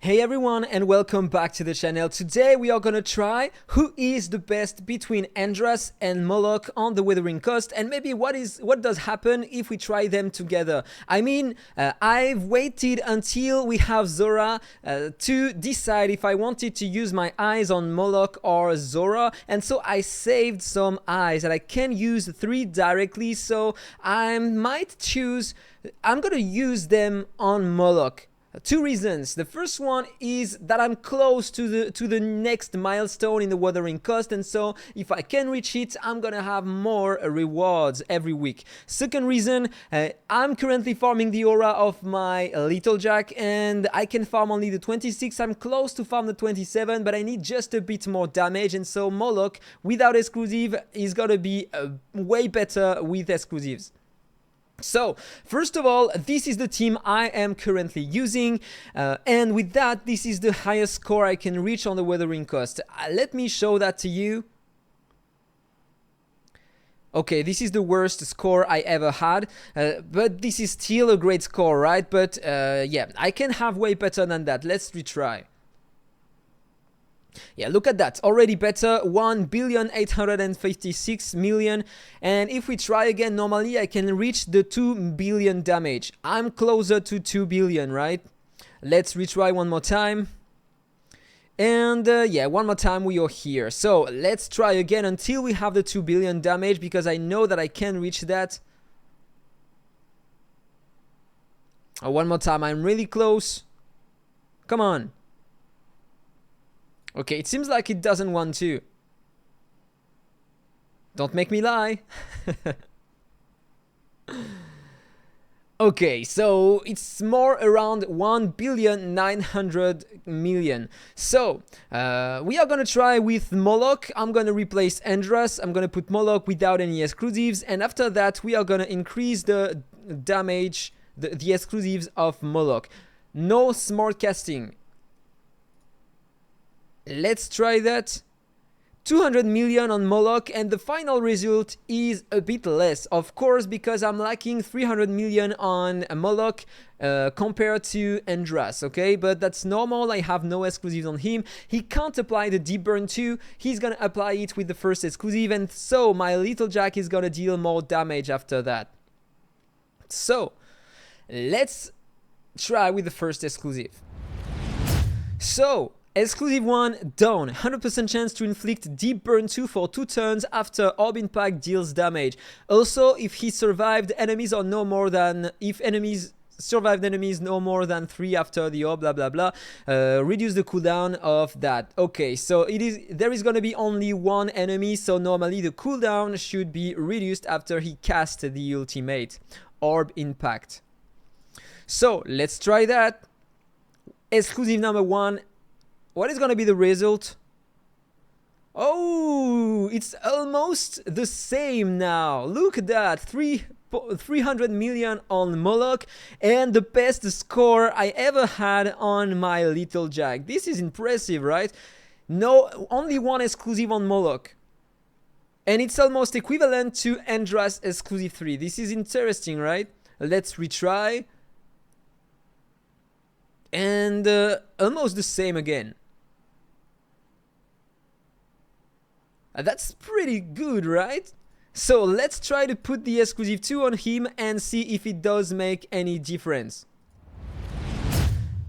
Hey everyone and welcome back to the channel. Today we are gonna try who is the best between Andras and Moloch on the Withering Coast, and maybe what does happen if we try them together. I've waited until we have Zora to decide if I wanted to use my eyes on Moloch or Zora, and so I saved some eyes and I can use 3 directly, so I'm gonna use them on Moloch. 2 reasons. The first one is that I'm close to the next milestone in the Wuthering Coast, and so if I can reach it, I'm gonna have more rewards every week. Second reason, I'm currently farming the aura of my little Jack, and I can farm only the 26. I'm close to farm the 27, but I need just a bit more damage, and so Moloch without exclusive is gonna be way better with exclusives. So, first of all, this is the team I am currently using, and with that, this is the highest score I can reach on the Wuthering Coast. Let me show that to you. Okay, this is the worst score I ever had, but this is still a great score, right? But yeah, I can have way better than that. Let's retry. Yeah, look at that, already better, 1,856,000,000, and if we try again normally I can reach the 2 billion damage. I'm closer to 2 billion, right? Let's retry one more time. And yeah, one more time we are here. So let's try again until we have the 2 billion damage, because I know that I can reach that. One more time, I'm really close. Come on. Okay, it seems like it doesn't want to. Don't make me lie. Okay, so it's more around 1,900,000,000. So, we are gonna try with Moloch. I'm gonna replace Andras. I'm gonna put Moloch without any exclusives. And after that, we are gonna increase the damage, the exclusives of Moloch. No smart casting. Let's try that. 200 million on Moloch, and the final result is a bit less, of course, because I'm lacking 300 million on Moloch compared to Andras, okay? But that's normal, I have no exclusives on him. He can't apply the deep burn too. He's gonna apply it with the first exclusive, and so my little Jack is gonna deal more damage after that. So, let's try with the first exclusive. So, exclusive 1 down, 100% chance to inflict deep burn 2 for 2 turns after orb impact deals damage. Also, if he survived enemies or no more than, if enemies survived enemies no more than 3 after the orb, blah blah blah, reduce the cooldown of that. Okay, so there is gonna be only 1 enemy, so normally the cooldown should be reduced after he cast the ultimate orb impact. So let's try that. Exclusive number 1. What is gonna be the result? Oh, it's almost the same now. Look at that, 300 million on Moloch, and the best score I ever had on my little Jack. This is impressive, right? No, only 1 exclusive on Moloch. And it's almost equivalent to Andras exclusive 3. This is interesting, right? Let's retry. And almost the same again. That's pretty good, right? So let's try to put the exclusive 2 on him and see if it does make any difference.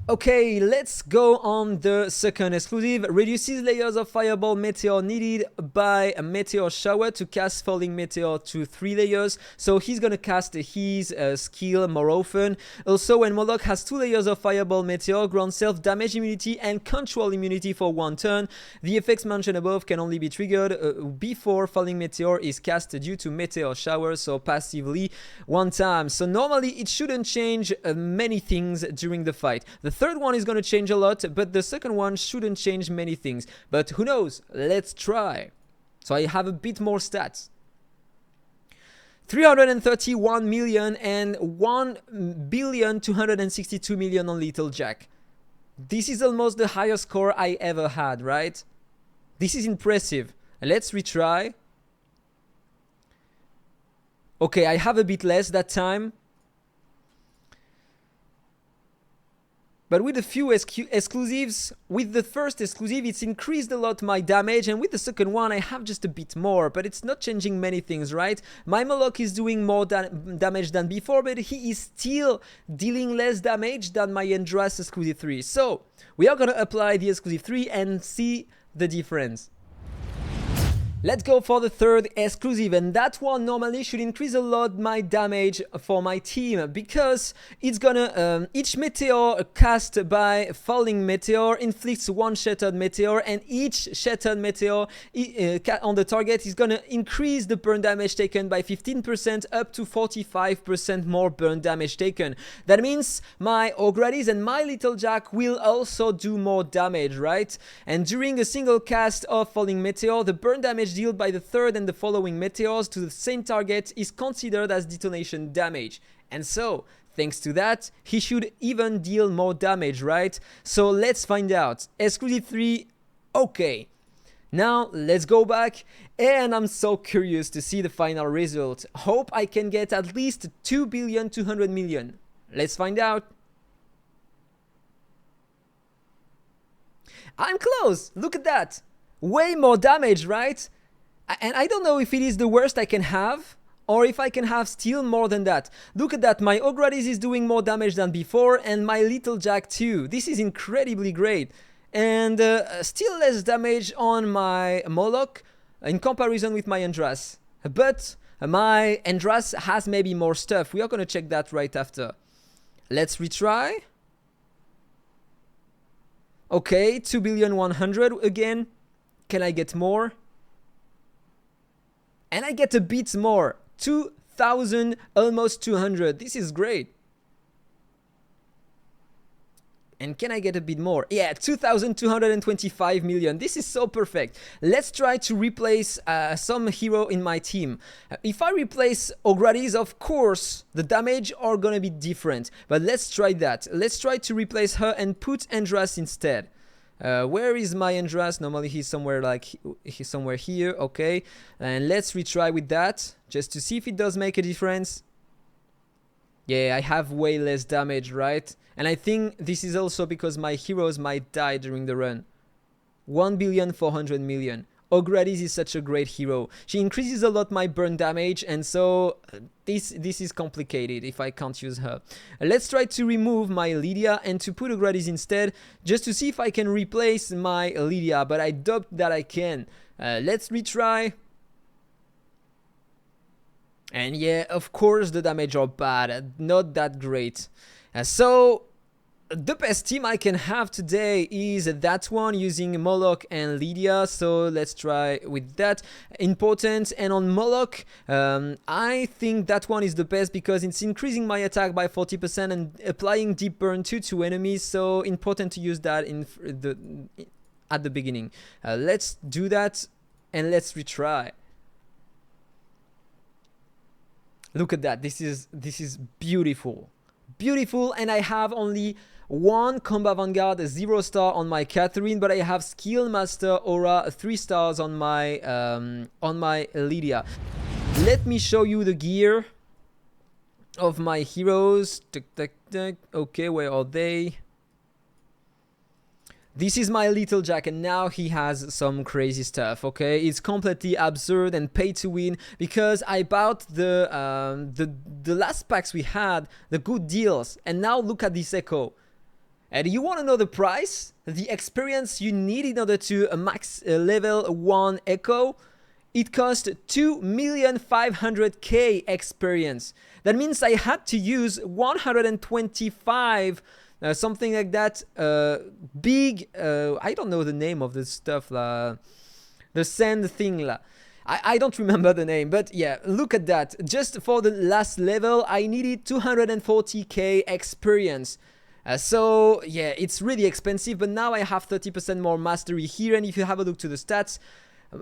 Okay, let's go on the second exclusive. Reduces layers of fireball meteor needed by a meteor shower to cast falling meteor to 3 layers. So he's gonna cast his skill more often. Also, when Moloch has 2 layers of fireball meteor, grants self damage immunity and control immunity for 1 turn. The effects mentioned above can only be triggered before falling meteor is cast due to meteor shower, so passively 1 time. So normally it shouldn't change many things during the fight. The third one is going to change a lot, but the second one shouldn't change many things. But who knows? Let's try. So I have a bit more stats. 331 million and 1,262,000,000 on Little Jack. This is almost the highest score I ever had, right? This is impressive. Let's retry. Okay, I have a bit less that time. But with a few exclusives, with the first exclusive, it's increased a lot my damage, and with the second one, I have just a bit more, but it's not changing many things, right? My Moloch is doing more damage than before, but he is still dealing less damage than my Endras exclusive 3. So, we are gonna apply the exclusive 3 and see the difference. Let's go for the third exclusive, and that one normally should increase a lot my damage for my team, because it's gonna each meteor cast by falling meteor inflicts one shattered meteor, and each shattered meteor on the target is gonna increase the burn damage taken by 15% up to 45% more burn damage taken. That means my Ogradis and my Little Jack will also do more damage, right? And during a single cast of falling meteor, the burn damage dealt by the third and the following meteors to the same target is considered as detonation damage. And so, thanks to that, he should even deal more damage, right? So let's find out. Exclusive 3, okay. Now, let's go back, and I'm so curious to see the final result. Hope I can get at least 2,200,000,000. Let's find out. I'm close! Look at that! Way more damage, right? And I don't know if it is the worst I can have, or if I can have still more than that. Look at that, my Ogradis is doing more damage than before, and my Little Jack too. This is incredibly great. And still less damage on my Moloch in comparison with my Endras. But my Endras has maybe more stuff. We are gonna check that right after. Let's retry. Okay, 2,100,000,000 again. Can I get more? And I get a bit more. 2,000, almost 200. This is great. And can I get a bit more? Yeah, 2,225,000,000. This is so perfect. Let's try to replace some hero in my team. If I replace Ogradis, of course, the damage are gonna be different. But let's try that. Let's try to replace her and put Endras instead. Where is my Endras? Normally he's somewhere here, okay. And let's retry with that, just to see if it does make a difference. Yeah, I have way less damage, right? And I think this is also because my heroes might die during the run. 1,400,000,000. Ogradis is such a great hero. She increases a lot my burn damage, and so this is complicated if I can't use her. Let's try to remove my Lydia and to put Ogradis instead, just to see if I can replace my Lydia, but I doubt that I can. Let's retry. And yeah, of course the damage are bad, not that great. So the best team I can have today is that one using Moloch and Lydia, so let's try with that. Important. And on Moloch, I think that one is the best because it's increasing my attack by 40% and applying deep burn 2 to enemies, so important to use that at the beginning. Let's do that and let's retry. Look at that, this is beautiful. Beautiful, and I have only one Combat Vanguard, a 0-star on my Catherine, but I have Skill Master Aura 3 stars on my Lydia. Let me show you the gear of my heroes. Okay, where are they? This is my Little Jack, and now he has some crazy stuff, okay? It's completely absurd and pay to win because I bought the last packs we had, the good deals, and now look at this Echo. And you want to know the price? The experience you need in order to max level 1 Echo? It cost 2,500,000 experience. That means I had to use 125 something like that, big, I don't know the name of this stuff, the sand thing. I don't remember the name, but yeah, look at that. Just for the last level, I needed 240,000 experience. So yeah, it's really expensive, but now I have 30% more mastery here, and if you have a look to the stats,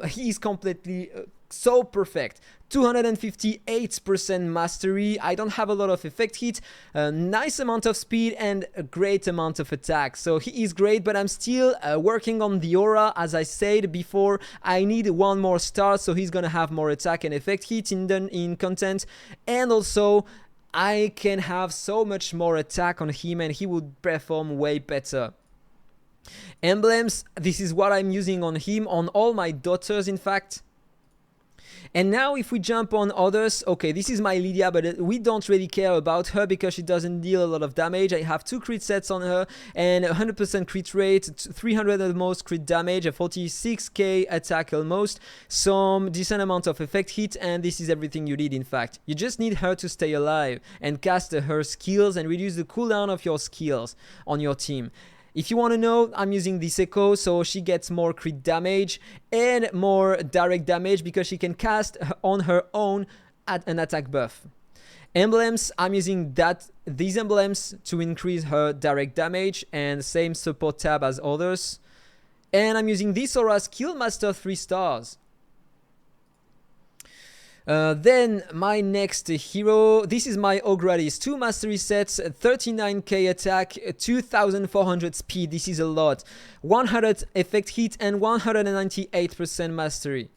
he is completely so perfect. 258% mastery. I don't have a lot of effect hit, a nice amount of speed, and a great amount of attack. So he is great, but I'm still working on the aura. As I said before, I need one more star, so he's gonna have more attack and effect hit in content. And also, I can have so much more attack on him and he would perform way better. Emblems, this is what I'm using on him, on all my daughters in fact. And now if we jump on others, okay, this is my Lydia, but we don't really care about her because she doesn't deal a lot of damage. I have 2 crit sets on her and 100% crit rate, 300 at most crit damage, a 46k attack almost, some decent amount of effect hit, and this is everything you need in fact. You just need her to stay alive and cast her skills and reduce the cooldown of your skills on your team. If you want to know, I'm using this Echo, so she gets more crit damage and more direct damage because she can cast on her own at an attack buff. Emblems, I'm using these emblems to increase her direct damage and same support tab as others. And I'm using this aura Skill Master 3 stars. Then my next hero, this is my Ogradis, 2 mastery sets, 39k attack, 2400 speed, this is a lot, 100 effect hit and 198% mastery.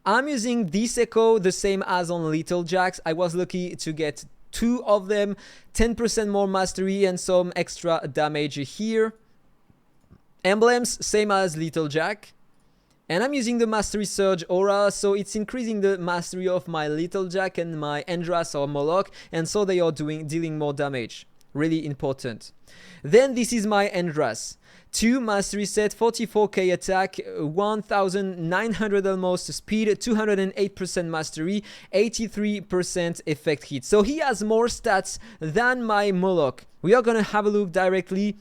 I'm using this Echo the same as on Little Jacks. I was lucky to get 2 of them, 10% more mastery and some extra damage here. Emblems, same as Little Jack. And I'm using the Mastery Surge aura, so it's increasing the mastery of my Little Jack and my Endras or Moloch, and so they are dealing more damage. Really important. Then this is my Endras. 2 mastery set, 44k attack, 1900 almost speed, 208% mastery, 83% effect hit. So he has more stats than my Moloch. We are gonna have a look directly.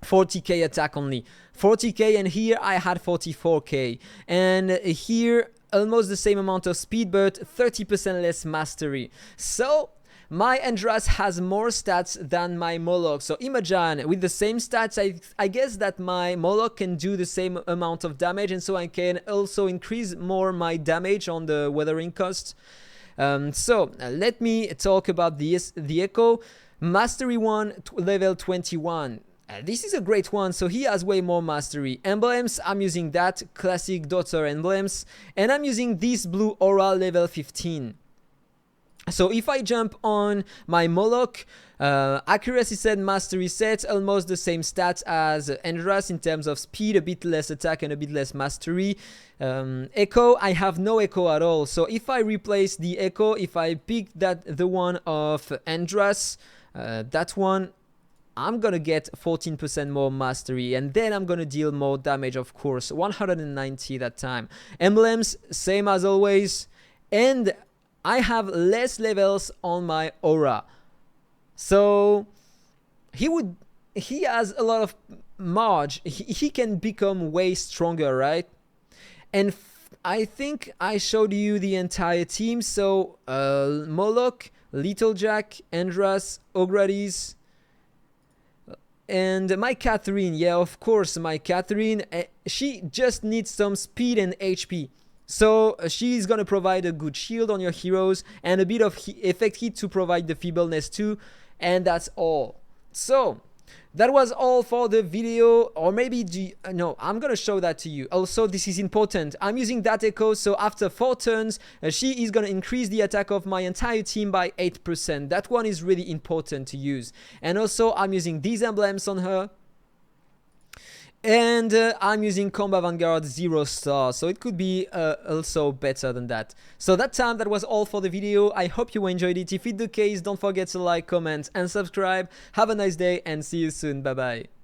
40k attack only, 40k, and here I had 44k, and here almost the same amount of speed but 30% less mastery. So my Endras has more stats than my Moloch. So imagine with the same stats, I guess that my Moloch can do the same amount of damage, and so I can also increase more my damage on the weathering cost. So let me talk about the Echo. Mastery 1, level 21. This is a great one, so he has way more mastery. Emblems, I'm using that, classic daughter emblems, and I'm using this blue aura level 15. So if I jump on my Moloch, accuracy set, mastery set, almost the same stats as Endras in terms of speed, a bit less attack and a bit less mastery. Echo, I have no Echo at all, so if I replace the Echo, if I pick the one of Endras, that one, I'm gonna get 14% more mastery, and then I'm gonna deal more damage, of course, 190 that time. Emblems, same as always, and I have less levels on my aura, so he has a lot of margin. He can become way stronger, right? And I think I showed you the entire team. So Moloch, Little Jack, Endras, Ogradis, and my Catherine. Yeah, of course, my Catherine. She just needs some speed and HP. So she's gonna provide a good shield on your heroes and a bit of effect hit to provide the feebleness too, and that's all. So that was all for the video, or maybe no, I'm gonna show that to you. Also, this is important. I'm using that Echo, so after 4 turns, she is gonna increase the attack of my entire team by 8%. That one is really important to use. And also, I'm using these emblems on her. And I'm using Combat Vanguard 0 star, so it could be also better than that. So that was all for the video. I hope you enjoyed it. If it's the case, don't forget to like, comment and subscribe. Have a nice day and see you soon. Bye bye.